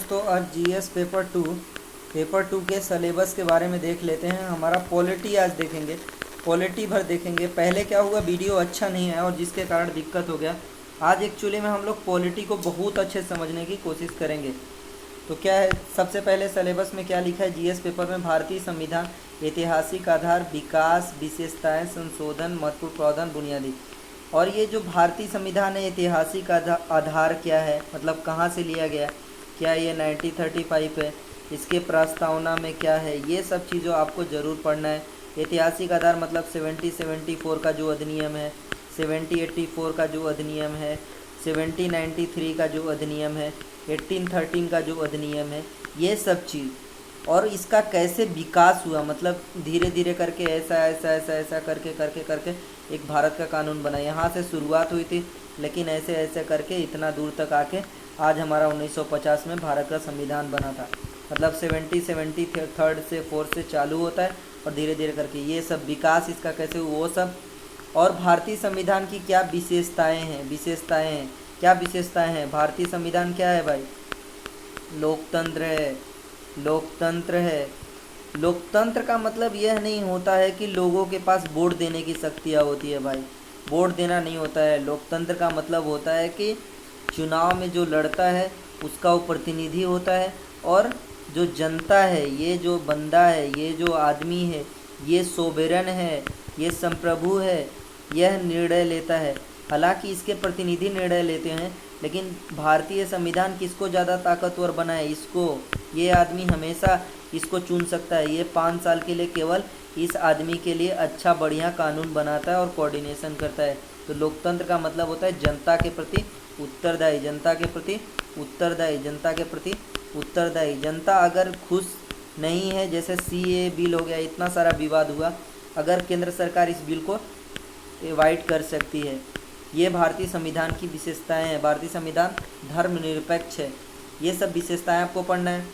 दोस्तों, आज GS paper two के सलेबस के बारे में देख लेते हैं। हमारा पॉलिटी आज देखेंगे, पॉलिटी भर देखेंगे। पहले क्या हुआ, वीडियो अच्छा नहीं है और जिसके कारण दिक्कत हो गया। आज एक्चुअली में हम लोग पॉलिटी को बहुत अच्छे से समझने की कोशिश करेंगे। तो क्या है, सबसे पहले सलेबस में क्या लिखा है जीएस पेपर में, भारतीय संविधान, ऐतिहासिक आधार, विकास, विशेषताएं, संशोधन, महत्वपूर्ण प्रावधान, बुनियादी। और ये जो भारतीय संविधान है, ऐतिहासिक आधार क्या है, मतलब कहाँ से लिया गया, क्या ये 1935 है, इसके प्रस्तावना में क्या है, ये सब चीज़ों आपको ज़रूर पढ़ना है। ऐतिहासिक आधार मतलब 1774 का जो अधिनियम है, 1784 का जो अधिनियम है, 1793 का जो अधिनियम है, 1813 का जो अधिनियम है, ये सब चीज़। और इसका कैसे विकास हुआ, मतलब धीरे धीरे करके ऐसा ऐसा ऐसा ऐसा करके करके करके एक भारत का कानून बना। यहाँ से शुरुआत हुई थी, लेकिन ऐसे ऐसे करके इतना दूर तक आके आज हमारा 1950 में भारत का संविधान बना था। मतलब 73 से 4 से चालू होता है और धीरे धीरे करके ये सब विकास इसका कैसे हुआ वो सब। और भारतीय संविधान की क्या विशेषताएं हैं, क्या विशेषताएं हैं। भारतीय संविधान क्या है भाई, लोकतंत्र है, लोकतंत्र है। लोकतंत्र का मतलब यह नहीं होता है कि लोगों के पास वोट देने की शक्तियाँ होती है भाई, वोट देना नहीं होता है। लोकतंत्र का मतलब होता है कि चुनाव में जो लड़ता है उसका वो प्रतिनिधि होता है, और जो जनता है, ये जो बंदा है, ये जो आदमी है, ये सोवेरन है, ये संप्रभु है, यह निर्णय लेता है। हालांकि इसके प्रतिनिधि निर्णय लेते हैं, लेकिन भारतीय संविधान किसको ज़्यादा ताकतवर बनाए, इसको। ये आदमी हमेशा इसको चुन सकता है। ये 5 साल के लिए केवल इस आदमी के लिए अच्छा बढ़िया कानून बनाता है और कोऑर्डिनेशन करता है। तो लोकतंत्र का मतलब होता है जनता के प्रति उत्तरदायी, जनता के प्रति उत्तरदायी, जनता के प्रति उत्तरदायी। जनता अगर खुश नहीं है, जैसे सीए बिल हो गया, इतना सारा विवाद हुआ, अगर केंद्र सरकार इस बिल को एवॉइड कर सकती है। ये भारतीय संविधान की विशेषताएं हैं। भारतीय संविधान धर्मनिरपेक्ष है। ये सब विशेषताएं आपको पढ़ना है।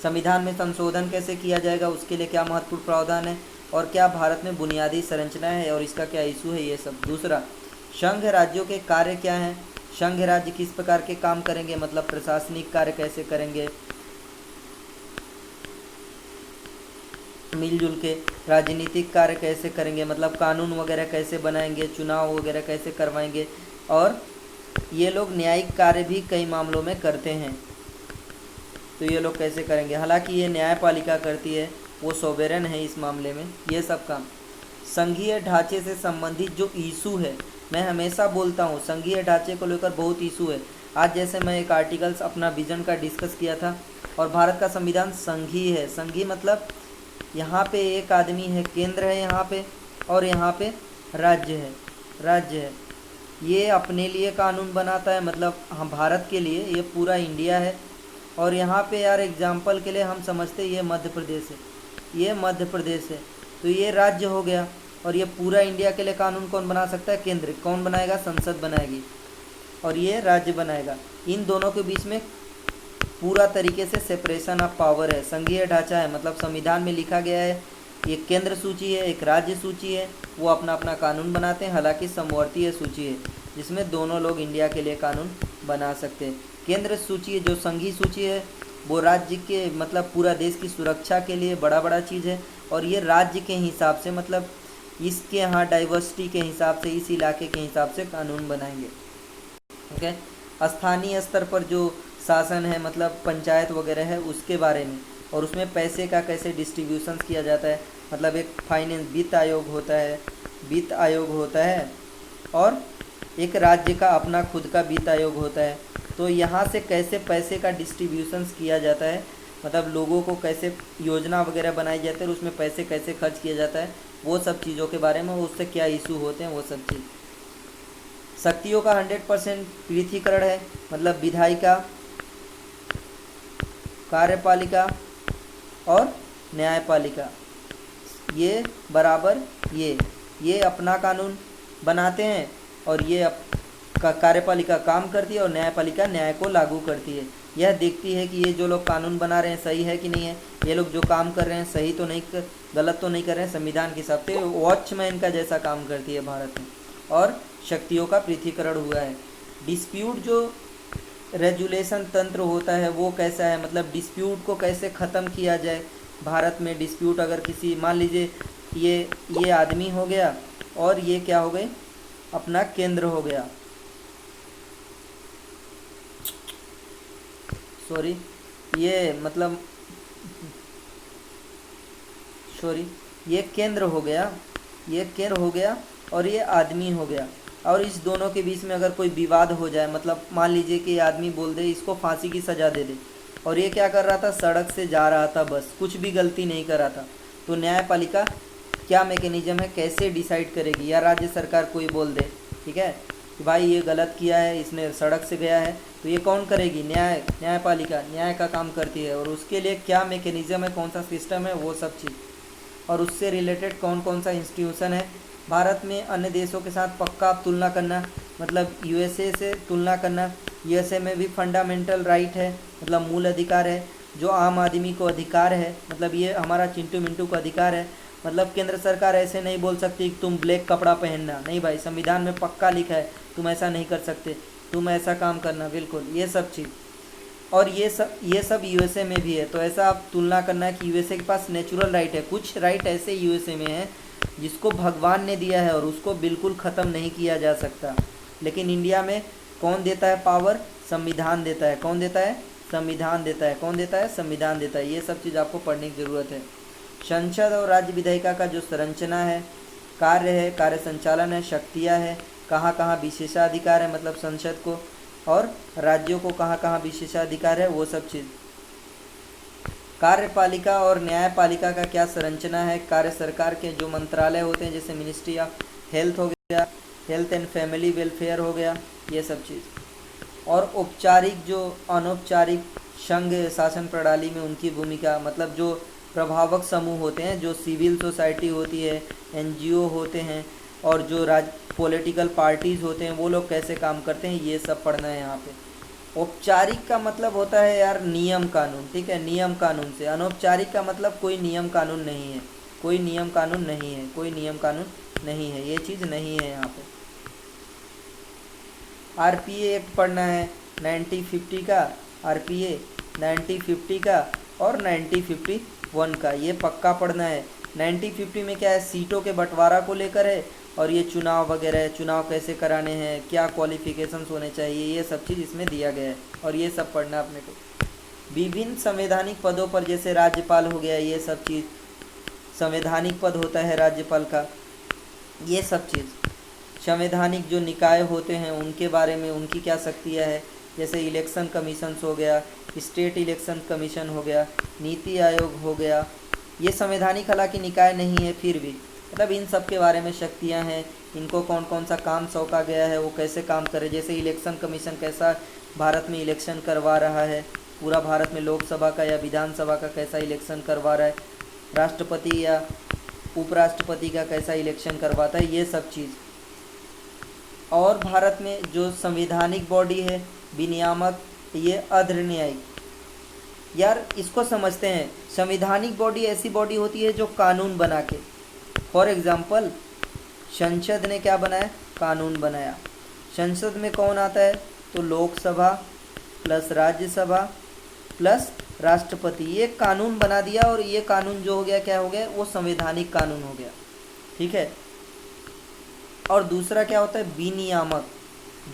संविधान में संशोधन कैसे किया जाएगा, उसके लिए क्या महत्वपूर्ण प्रावधान है, और क्या भारत में बुनियादी संरचना है और इसका क्या इशू है, ये सब। दूसरा, संघ राज्यों के कार्य क्या हैं, संघ राज्य किस प्रकार के काम करेंगे, मतलब प्रशासनिक कार्य कैसे करेंगे, मिलजुल के राजनीतिक कार्य कैसे करेंगे, मतलब कानून वगैरह कैसे बनाएंगे, चुनाव वगैरह कैसे करवाएंगे। और ये लोग न्यायिक कार्य भी कई मामलों में करते हैं, तो ये लोग कैसे करेंगे। हालांकि ये न्यायपालिका करती है, वो सोवेरन है इस मामले में, ये सब काम। संघीय ढांचे से संबंधित जो इशू है, मैं हमेशा बोलता हूँ संघीय ढांचे को लेकर बहुत इशू है। आज जैसे मैं एक आर्टिकल्स अपना विजन का डिस्कस किया था, और भारत का संविधान संघीय है। संघीय मतलब यहाँ पे एक आदमी है, केंद्र है यहाँ पे, और यहाँ पे राज्य है, राज्य है। ये अपने लिए कानून बनाता है, मतलब हम भारत के लिए, ये पूरा इंडिया है। और यहाँ पे यार एग्जाम्पल के लिए हम समझते ये मध्य प्रदेश है, ये मध्य प्रदेश है, तो ये राज्य हो गया। और ये पूरा इंडिया के लिए कानून कौन बना सकता है, केंद्र। कौन बनाएगा, संसद बनाएगी, और ये राज्य बनाएगा। इन दोनों के बीच में पूरा तरीके से सेपरेशन ऑफ पावर है। संघीय ढांचा है, मतलब संविधान में लिखा गया है एक केंद्र सूची है, एक राज्य सूची है, वो अपना अपना कानून बनाते हैं। हालांकि समवर्तीय सूची है, जिसमें दोनों लोग इंडिया के लिए कानून बना सकते हैं। केंद्र सूची, जो संघीय सूची है, वो राज्य के, मतलब पूरा देश की सुरक्षा के लिए बड़ा चीज़ है। और ये राज्य के हिसाब से, मतलब इसके यहाँ डाइवर्सिटी के हिसाब से, इस इलाके के हिसाब से कानून बनाएंगे। ओके। स्थानीय स्तर पर जो शासन है, मतलब पंचायत वगैरह है, उसके बारे में, और उसमें पैसे का कैसे डिस्ट्रीब्यूशन किया जाता है। मतलब एक फाइनेंस वित्त आयोग होता है, वित्त आयोग होता है, और एक राज्य का अपना खुद का वित्त आयोग होता है। तो यहाँ से कैसे पैसे का डिस्ट्रीब्यूशन किया जाता है, मतलब लोगों को कैसे योजना वगैरह बनाई जाती है, और उसमें पैसे कैसे खर्च किया जाता है, वो सब चीज़ों के बारे में, उससे क्या इशू होते हैं, वो सब चीज़। शक्तियों का 100% पृथकीकरण है, मतलब विधायिका, कार्यपालिका और न्यायपालिका, ये बराबर ये अपना कानून बनाते हैं, और ये कार्यपालिका काम करती है, और न्यायपालिका न्याय को लागू करती है। यह देखती है कि ये जो लोग कानून बना रहे हैं सही है कि नहीं है, ये लोग जो काम कर रहे हैं सही तो नहीं, गलत तो नहीं कर रहे हैं, संविधान के हिसाब से वॉचमैन का जैसा काम करती है भारत में। और शक्तियों का पृथकीकरण हुआ है। डिस्प्यूट जो रेजुलेशन तंत्र होता है वो कैसा है, मतलब डिस्प्यूट को कैसे ख़त्म किया जाए। भारत में डिस्प्यूट अगर किसी, मान लीजिए ये ये आदमी हो गया और ये क्या हो गए, अपना केंद्र हो गया, सॉरी, ये मतलब सॉरी, ये केंद्र हो गया, ये केंद्र हो गया और ये आदमी हो गया। और इस दोनों के बीच में अगर कोई विवाद हो जाए, मतलब मान लीजिए कि ये आदमी बोल दे इसको फांसी की सज़ा दे दे, और ये क्या कर रहा था, सड़क से जा रहा था, बस कुछ भी गलती नहीं कर रहा था, तो न्यायपालिका क्या मैकेनिज्म है, कैसे डिसाइड करेगी, या राज्य सरकार कोई बोल दे, ठीक है, कि भाई ये गलत किया है, इसने सड़क से गया है, तो ये कौन करेगी, न्यायपालिका न्याय का काम करती है। और उसके लिए क्या मैकेनिज्म है, कौन सा सिस्टम है, वो सब चीज़, और उससे रिलेटेड कौन कौन सा इंस्टीट्यूशन है। भारत में अन्य देशों के साथ पक्का आप तुलना करना, मतलब यूएसए से तुलना करना। यूएसए में भी फंडामेंटल राइट है, मतलब मूल अधिकार है, जो आम आदमी को अधिकार है, मतलब ये हमारा चिंटू मिंटू को अधिकार है। मतलब केंद्र सरकार ऐसे नहीं बोल सकती कि तुम ब्लैक कपड़ा पहनना, नहीं भाई, संविधान में पक्का लिखा है तुम ऐसा नहीं कर सकते, तुम ऐसा काम करना, बिल्कुल, ये सब चीज़। और ये सब यूएसए में भी है, तो ऐसा आप तुलना करना है कि यूएसए के पास नेचुरल राइट है, कुछ राइट ऐसे यूएसए में है जिसको भगवान ने दिया है और उसको बिल्कुल ख़त्म नहीं किया जा सकता। लेकिन इंडिया में कौन देता है पावर, संविधान देता है। कौन देता है, संविधान देता है। कौन देता है, संविधान देता है। ये सब चीज़ आपको पढ़ने की ज़रूरत है। संसद और राज्य विधायिका का जो संरचना है, कार्य है, कार्य संचालन है, शक्तियाँ है, कहाँ कहाँ विशेषाधिकार है, मतलब संसद को, और राज्यों को कहाँ कहाँ विशेषाधिकार है, वो सब चीज़। कार्यपालिका और न्यायपालिका का क्या संरचना है, कार्य सरकार के जो मंत्रालय होते हैं, जैसे मिनिस्ट्री ऑफ हेल्थ हो गया, हेल्थ एंड फैमिली वेलफेयर हो गया, ये सब चीज़। और औपचारिक जो अनौपचारिक संघ शासन प्रणाली में उनकी भूमिका, मतलब जो प्रभावक समूह होते हैं, जो सिविल सोसाइटी होती है, एनजीओ होते हैं, और जो पॉलिटिकल पार्टीज़ होते हैं, वो लोग कैसे काम करते हैं, ये सब पढ़ना है यहाँ पे। औपचारिक का मतलब होता है यार नियम कानून, ठीक है, नियम कानून से। अनौपचारिक का मतलब कोई नियम कानून नहीं है, कोई नियम कानून नहीं है, कोई नियम कानून नहीं है, ये चीज़ नहीं है यहाँ पे। आरपीए एक्ट पढ़ना है 1950 का, आरपीए 1950 का और 1951 का, ये पक्का पढ़ना है। 1950 में क्या है, सीटों के बंटवारा को लेकर है, और ये चुनाव वगैरह, चुनाव कैसे कराने हैं, क्या क्वालिफिकेशंस होने चाहिए, ये सब चीज़ इसमें दिया गया है, और ये सब पढ़ना अपने को। विभिन्न संवैधानिक पदों पर, जैसे राज्यपाल हो गया, ये सब चीज़, संवैधानिक पद होता है राज्यपाल का, ये सब चीज़। संवैधानिक जो निकाय होते हैं उनके बारे में, उनकी क्या शक्तियाँ है, जैसे इलेक्शन कमीशंस हो गया, स्टेट इलेक्शन कमीशन हो गया, नीति आयोग हो गया, ये संवैधानिक हालांकि निकाय नहीं है, फिर भी मतलब इन सब के बारे में शक्तियां हैं, इनको कौन कौन सा काम सौंपा गया है, वो कैसे काम करे। जैसे इलेक्शन कमीशन कैसा भारत में इलेक्शन करवा रहा है, पूरा भारत में लोकसभा का या विधानसभा का कैसा इलेक्शन करवा रहा है, राष्ट्रपति या उपराष्ट्रपति का कैसा इलेक्शन करवाता है, ये सब चीज़। और भारत में जो संवैधानिक बॉडी है, विनियामक, ये अर्ध न्यायिक। यार इसको समझते हैं, संवैधानिक बॉडी ऐसी बॉडी होती है जो कानून बना के, फॉर एग्ज़ाम्पल संसद ने क्या बनाया, कानून बनाया। संसद में कौन आता है, तो लोकसभा प्लस राज्यसभा प्लस राष्ट्रपति, ये कानून बना दिया, और ये कानून जो हो गया, क्या हो गया, वो संवैधानिक कानून हो गया, ठीक है। और दूसरा क्या होता है, विनियामक,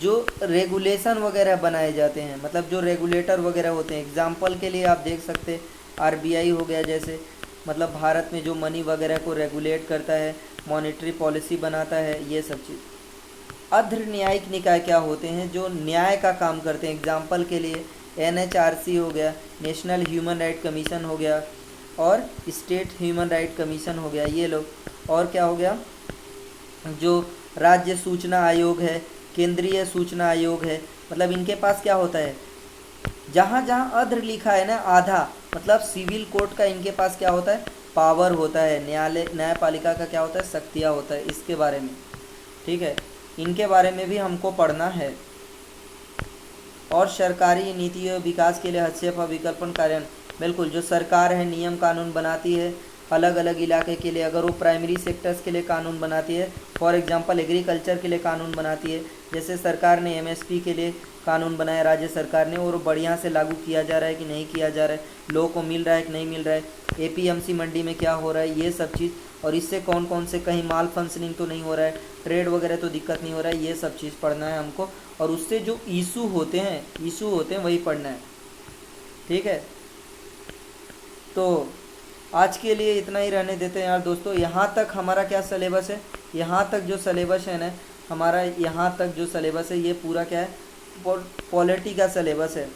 जो रेगुलेशन वगैरह बनाए जाते हैं, मतलब जो रेगुलेटर वगैरह होते हैं। एग्जाम्पल के लिए आप देख सकते हैं आरबीआई हो गया, जैसे मतलब भारत में जो मनी वगैरह को रेगुलेट करता है, मॉनेटरी पॉलिसी बनाता है, ये सब चीज़। अर्ध न्यायिक निकाय क्या होते हैं, जो न्याय का काम करते हैं। एग्जाम्पल के लिए एनएचआरसी हो गया, नेशनल ह्यूमन राइट कमीशन हो गया, और स्टेट ह्यूमन राइट कमीशन हो गया, ये लोग। और क्या हो गया, जो राज्य सूचना आयोग है, केंद्रीय सूचना आयोग है, मतलब इनके पास क्या होता है, जहाँ जहाँ अध्र लिखा है ना, आधा, मतलब सिविल कोर्ट का इनके पास क्या होता है, पावर होता है। न्यायपालिका का क्या होता है, शक्तियाँ होता है। इसके बारे में, ठीक है, इनके बारे में भी हमको पढ़ना है। और सरकारी नीति और विकास के लिए हस्तक्षेप और विकल्पन कार्यान्वयन, बिल्कुल, जो सरकार है नियम कानून बनाती है, अलग अलग इलाके के लिए, अगर वो प्राइमरी सेक्टर्स के लिए कानून बनाती है, फॉर एग्जांपल एग्रीकल्चर के लिए कानून बनाती है, जैसे सरकार ने एमएसपी के लिए कानून बनाया राज्य सरकार ने, और बढ़िया से लागू किया जा रहा है कि नहीं किया जा रहा है, लोगों को मिल रहा है कि नहीं मिल रहा है, एपीएमसी मंडी में क्या हो रहा है, ये सब चीज़, और इससे कौन कौन से कहीं माल फंक्शनिंग तो नहीं हो रहा है, ट्रेड वगैरह तो दिक्कत नहीं हो रहा है, ये सब चीज़ पढ़ना है हमको। और उससे जो इशू होते हैं वही पढ़ना है, ठीक है। तो आज के लिए इतना ही रहने देते हैं यार दोस्तों। यहाँ तक हमारा क्या सिलेबस है, यहाँ तक जो सिलेबस है ना हमारा, यहाँ तक जो सिलेबस है ये पूरा क्या है, पॉलिटी का सिलेबस है।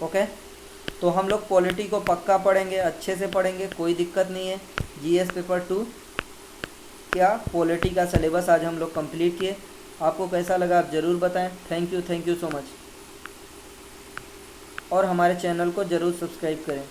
ओके, तो हम लोग पॉलिटी को पक्का पढ़ेंगे, अच्छे से पढ़ेंगे, कोई दिक्कत नहीं है। जीएस पेपर 2 क्या पॉलिटी का सिलेबस आज हम लोग कंप्लीट किए। आपको कैसा लगा आप ज़रूर बताएं। थैंक यू सो मच, और हमारे चैनल को ज़रूर सब्सक्राइब करें।